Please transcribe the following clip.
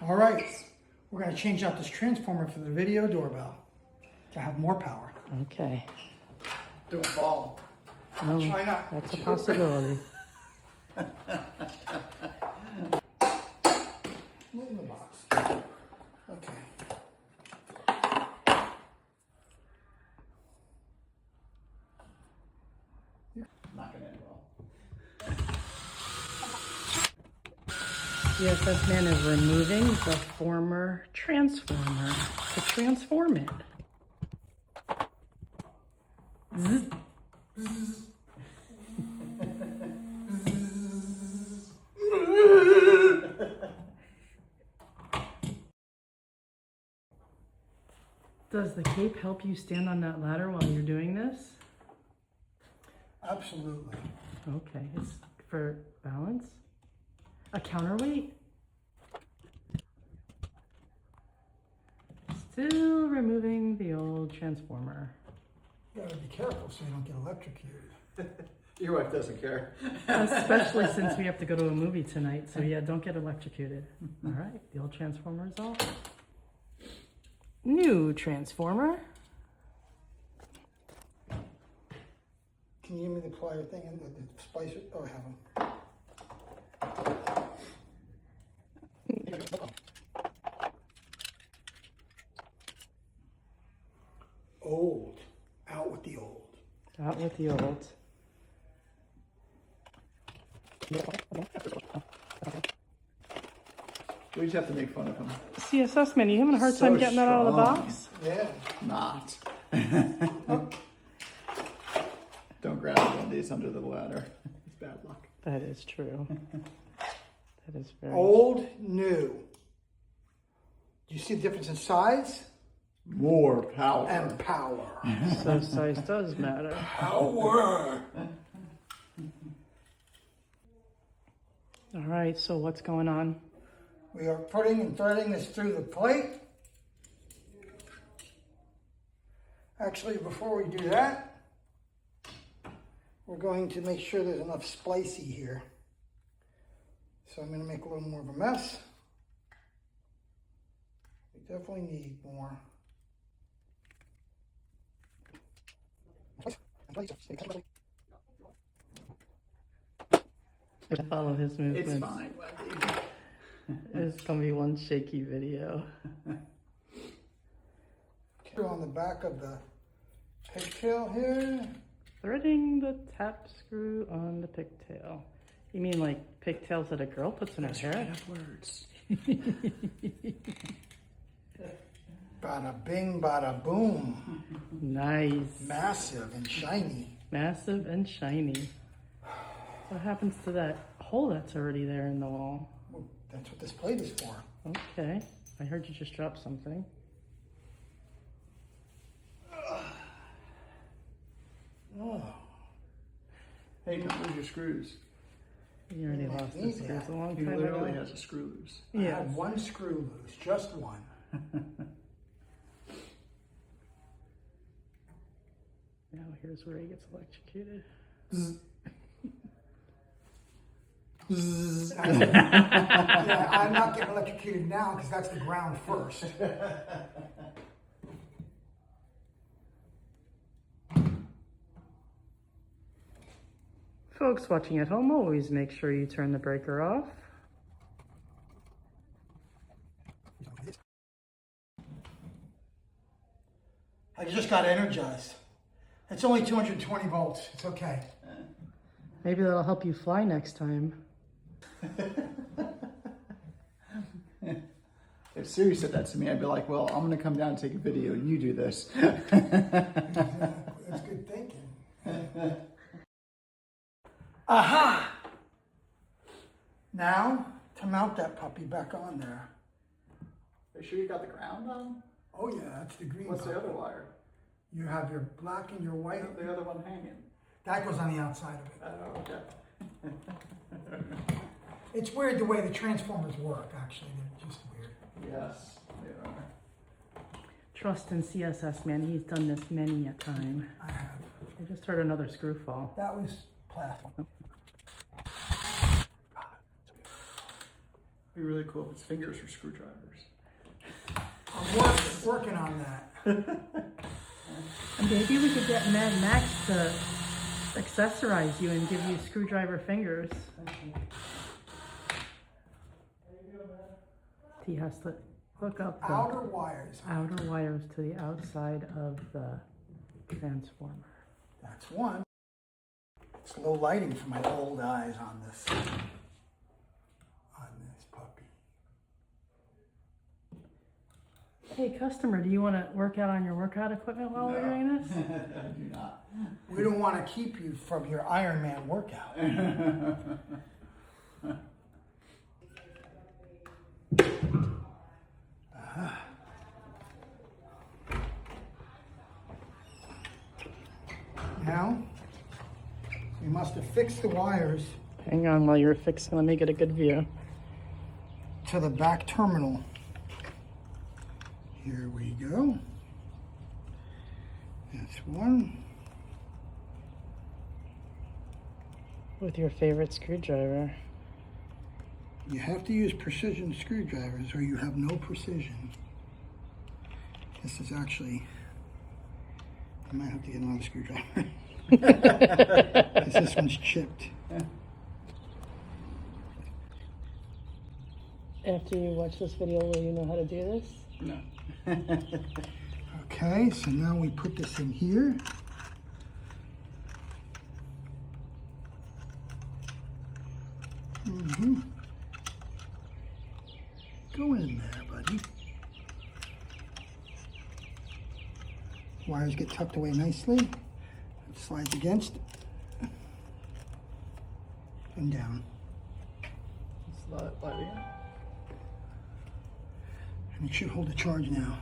All right, we're going to change out this transformer for the video doorbell to have more power. Okay. Don't fall. Oh, Try not. that's a possibility. Move in the box. Okay. Not gonna end well. CSS man is removing the former transformer to transform it. Zzz. Does the cape help you stand on that ladder while you're doing this? Absolutely. Okay, it's for balance. A counterweight? Still removing the old transformer. You gotta be careful so you don't get electrocuted. Your wife doesn't care. Especially since we have to go to a movie tonight, so yeah, don't get electrocuted. All right, the old transformer is off. New transformer. Can you give me the plier thing and the splicer? Oh, I have them. Old. Out with the old. Out with the old. We just have to make fun of him. CSS man, you having a hard So time getting that out of the strong. box? Yeah. Not. Don't grab one of these under the ladder. It's bad luck. That is true. That is very Old, new. Do you see the difference in size? More power. And power. So size does matter. Power. All right, so what's going on? We are putting and threading this through the plate. Actually, before we do that, we're going to make sure there's enough splicey here. So I'm going to make a little more of a mess. We definitely need more. Follow his movements. It's fine, Wendy. It's gonna be one shaky video. On the back of the pigtail here. Threading the tap screw on the pigtail. You mean like pigtails that a girl puts in her hair? Words. Bada bing, bada boom. Nice. Massive and shiny. Massive and shiny. What happens to that hole that's already there in the wall? Well, that's what this plate is for. Okay. I heard you just dropped something. Oh. Hey, don't lose your screws. You already lost the Easy. screws a long He time literally ago. has a screw loose. I Yeah. had one screw loose, just one. Now here's where he gets electrocuted. Yeah, I'm not getting electrocuted now because that's the ground first. Folks watching at home, always make sure you turn the breaker off. I just got energized. It's only 220 volts. It's okay. Maybe that'll help you fly next time. If Siri said that to me, I'd be like, well, I'm going to come down and take a video and you do this. Exactly. That's good thinking. Aha! Now, to mount that puppy back on there. Are you sure you got the ground on? Oh yeah, that's the green What's the puppy. other wire? You have your black and your white. The other one hanging. That goes on the outside of it. Oh, okay. It's weird the way the transformers work, actually. They're just weird. Yes, they are. Trust in CSS, man. He's done this many a time. I have. I just heard another screw fall. That was plastic. It'd be really cool if it's fingers for screwdrivers. I'm working on that. Maybe we could get Mad Max to accessorize you and give you screwdriver fingers. He has to hook up the Outer wires. outer wires to the outside of the transformer. That's one. It's low lighting for my old eyes on this puppy. Hey, customer, do you want to work out on your workout equipment while we're doing this? I do not. We don't want to keep you from your Iron Man workout. Now, we must have fixed the wires Hang on while you're fixing. Let me get a good view. to the back terminal. Here we go. That's one. With your favorite screwdriver. You have to use precision screwdrivers or you have no precision. This is actually, I might have to get another screwdriver. 'Cause this one's chipped. After you watch this video, will you know how to do this? No. Okay, so now we put this in here. Go in there, buddy. Wires get tucked away nicely. It slides against and down. Slide it lightly in. And it should hold the charge now.